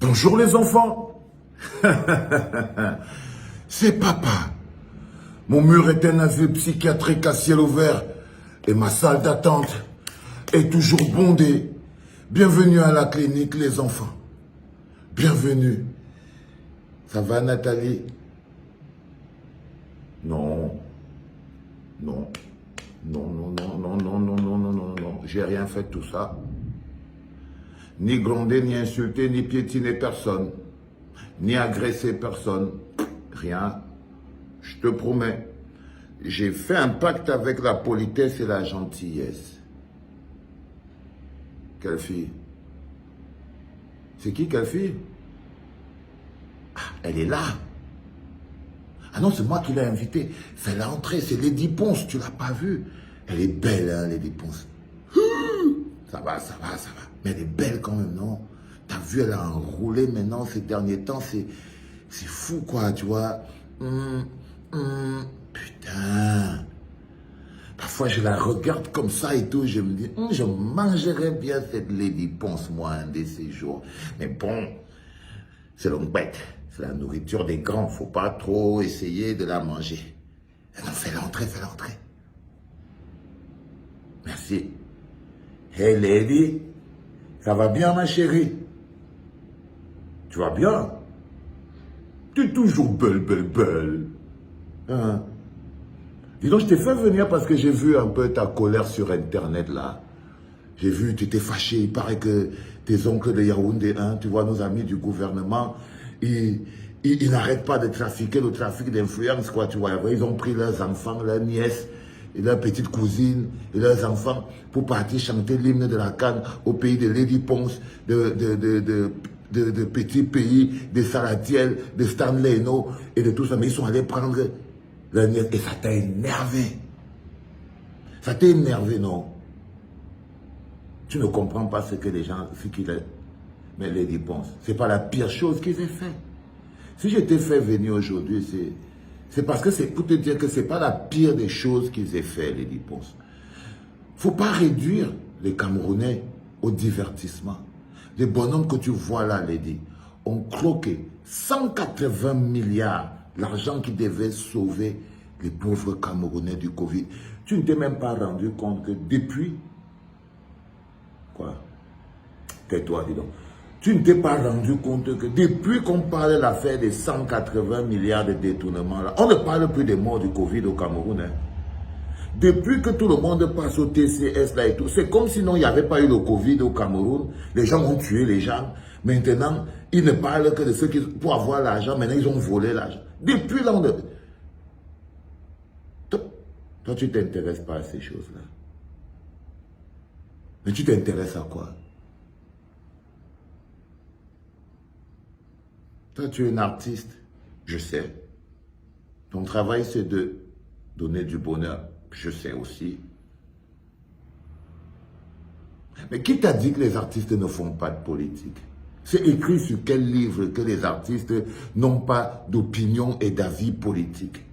Bonjour les enfants. C'est papa. Mon mur est un asile psychiatrique à ciel ouvert et ma salle d'attente est toujours bondée. Bienvenue à la clinique les enfants. Bienvenue. Ça va Nathalie? Non. Non. Non, non, non, non, non, non, non, non, non, non. J'ai rien fait de tout ça. Ni gronder, ni insulter, ni piétiner personne. Ni agresser personne. Rien. Je te promets. J'ai fait un pacte avec la politesse et la gentillesse. Quelle fille? C'est qui, quelle fille? Ah, elle est là. Ah non, c'est moi qui l'ai invitée. C'est l'entrée, c'est Lady Ponce, tu l'as pas vue. Elle est belle, hein, Lady Ponce. Ça va, ça va, ça va. Mais elle est belle quand même, non? T'as vu, elle a enroulé maintenant ces derniers temps, c'est fou quoi, tu vois. Putain. Parfois, je la regarde comme ça et tout, je me dis, je mangerais bien cette Lady Ponce, moi, un de ces jours. Mais bon, c'est longue bête. C'est la nourriture des grands, faut pas trop essayer de la manger. Non, fais-la entrer, fais-la entrer. Merci. Hey Lady, ça va bien ma chérie? Tu vas bien? Tu es toujours belle, belle, belle. Hein? Dis donc, je t'ai fait venir parce que j'ai vu un peu ta colère sur Internet, là. J'ai vu, tu étais fâché. Il paraît que tes oncles de Yaoundé, hein, tu vois, nos amis du gouvernement, ils n'arrêtent pas de trafiquer le trafic d'influence, quoi, tu vois. Ils ont pris leurs enfants, leurs nièces, et leurs petites cousines, et leurs enfants, pour partir chanter l'hymne de la Cannes au pays de Lady Ponce, de petits pays, de Salatiel, de Stanley No, et de tout ça. Mais ils sont allés prendre leur nièce, et ça t'a énervé. Ça t'a énervé, non? Tu ne comprends pas ce que les gens, ce qu'il est. Mais Lady Ponce, c'est pas la pire chose qu'ils aient fait. Si je t'ai fait venir aujourd'hui, c'est parce que c'est pour te dire que c'est pas la pire des choses qu'ils aient fait, Lady Ponce. Faut pas réduire les Camerounais au divertissement. Les bonhommes que tu vois là, Lady, ont croqué 180 milliards, l'argent qui devait sauver les pauvres Camerounais du Covid. Tu ne t'es même pas rendu compte que depuis... Quoi? Tais-toi, dis donc. Tu ne t'es pas rendu compte que depuis qu'on parle de l'affaire des 180 milliards de détournements, là, on ne parle plus des morts du Covid au Cameroun. Hein. Depuis que tout le monde passe au TCS là et tout, c'est comme sinon il n'y avait pas eu le Covid au Cameroun. Les gens ont tué les gens. Maintenant, ils ne parlent que de ceux qui, pour avoir l'argent, maintenant ils ont volé l'argent. Depuis là, toi, tu ne t'intéresses pas à ces choses-là. Mais tu t'intéresses à quoi? Toi, tu es un artiste, je sais. Ton travail, c'est de donner du bonheur, je sais aussi. Mais qui t'a dit que les artistes ne font pas de politique? C'est écrit sur quel livre que les artistes n'ont pas d'opinion et d'avis politique?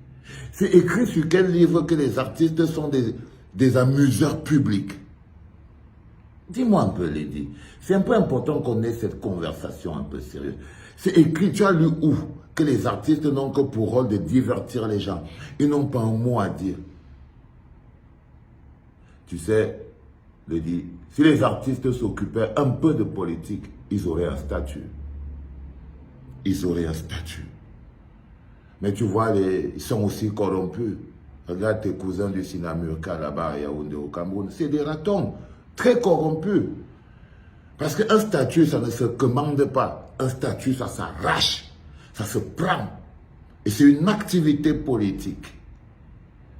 C'est écrit sur quel livre que les artistes sont des amuseurs publics? Dis-moi un peu, Lady. C'est un peu important qu'on ait cette conversation un peu sérieuse. C'est écrit, tu as lu où? Que les artistes n'ont que pour rôle de divertir les gens. Ils n'ont pas un mot à dire. Tu sais, Lady, si les artistes s'occupaient un peu de politique, ils auraient un statut. Ils auraient un statut. Mais tu vois, ils sont aussi corrompus. Regarde tes cousins du Sinamurka là-bas à Yaoundé au Cameroun. C'est des ratons. Très corrompu. Parce qu'un statut, ça ne se commande pas. Un statut, ça s'arrache. Ça se prend. Et c'est une activité politique.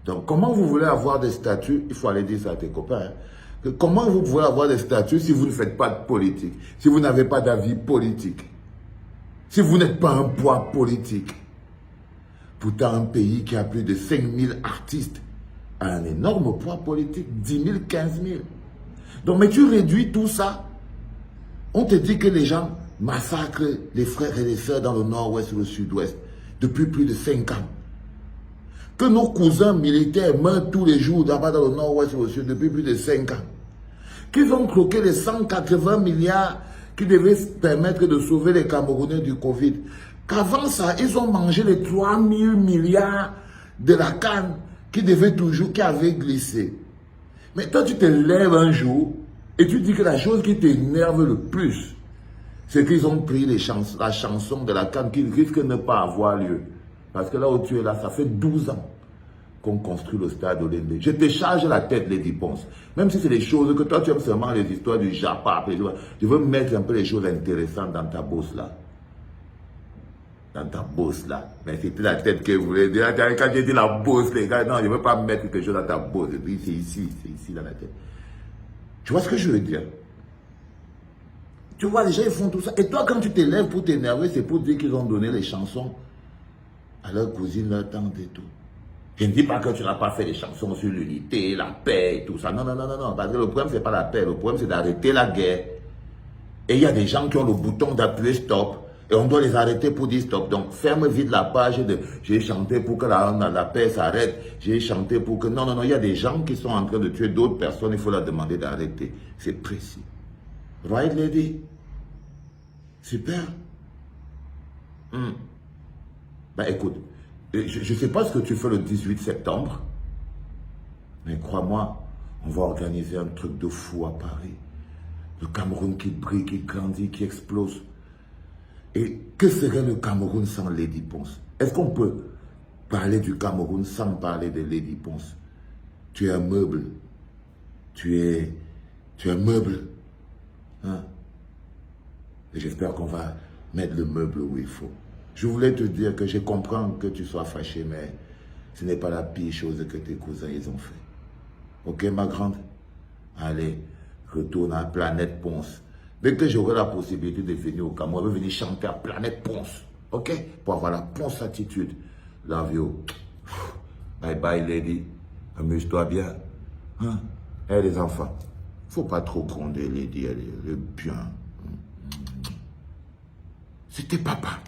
Donc, comment vous voulez avoir des statuts? Il faut aller dire ça à tes copains. Hein, que comment vous pouvez avoir des statuts si vous ne faites pas de politique? Si vous n'avez pas d'avis politique? Si vous n'êtes pas un poids politique? Pourtant, un pays qui a plus de 5000 artistes a un énorme poids politique. 10 000, 15 000. Donc, mais tu réduis tout ça. On te dit que les gens massacrent les frères et les sœurs dans le nord-ouest ou le sud-ouest depuis plus de 5 ans. Que nos cousins militaires meurent tous les jours là-bas dans le nord-ouest ou le sud depuis plus de 5 ans. Qu'ils ont croqué les 180 milliards qui devait permettre de sauver les Camerounais du Covid. Qu'avant ça, ils ont mangé les 3 000 milliards de la canne qui avait glissé. Mais toi, tu te lèves un jour et tu dis que la chose qui t'énerve le plus, c'est qu'ils ont pris la chanson de la canne qui risque de ne pas avoir lieu. Parce que là où tu es là, ça fait 12 ans qu'on construit le stade Olympique. Je te charge la tête, Lady Ponce. Même si c'est des choses que toi, tu aimes seulement les histoires du Japa. Je veux mettre un peu les choses intéressantes dans ta bosse là. Dans ta bosse là. Mais c'était la tête que vous voulez dire. Quand j'ai dit la bosse, les gars, non, je ne veux pas mettre quelque chose dans ta bosse. C'est ici dans la tête. Tu vois ce que je veux dire? Tu vois, les gens, ils font tout ça. Et toi, quand tu t'élèves pour t'énerver, c'est pour dire qu'ils ont donné les chansons à leur cousine, leur tante et tout. Je ne dis pas que tu n'as pas fait des chansons sur l'unité, la paix et tout ça. Non. Parce que le problème, ce n'est pas la paix. Le problème, c'est d'arrêter la guerre. Et il y a des gens qui ont le bouton d'appuyer stop. Et on doit les arrêter pour dire stop. Donc, ferme vite la page de j'ai chanté pour que la paix s'arrête. J'ai chanté pour que... Non. Il y a des gens qui sont en train de tuer d'autres personnes. Il faut leur demander d'arrêter. C'est précis. Right, lady? Super. Ben, écoute. Je ne sais pas ce que tu fais le 18 septembre, mais crois-moi, on va organiser un truc de fou à Paris. Le Cameroun qui brille, qui grandit, qui explose. Et que serait le Cameroun sans Lady Ponce? Est-ce qu'on peut parler du Cameroun sans parler de Lady Ponce? Tu es un meuble. Tu es un meuble. Hein? Et j'espère qu'on va mettre le meuble où il faut. Je voulais te dire que je comprends que tu sois fâché, mais ce n'est pas la pire chose que tes cousins ils ont fait. Ok, ma grande? Allez, retourne à Planète Ponce. Dès que j'aurai la possibilité de venir au Cameroun, je vais venir chanter à Planète Ponce. Ok? Pour avoir la Ponce attitude. Love you. Bye bye, lady. Amuse-toi bien. Hein? Eh, les enfants, faut pas trop gronder, lady. Elle est bien. C'était papa.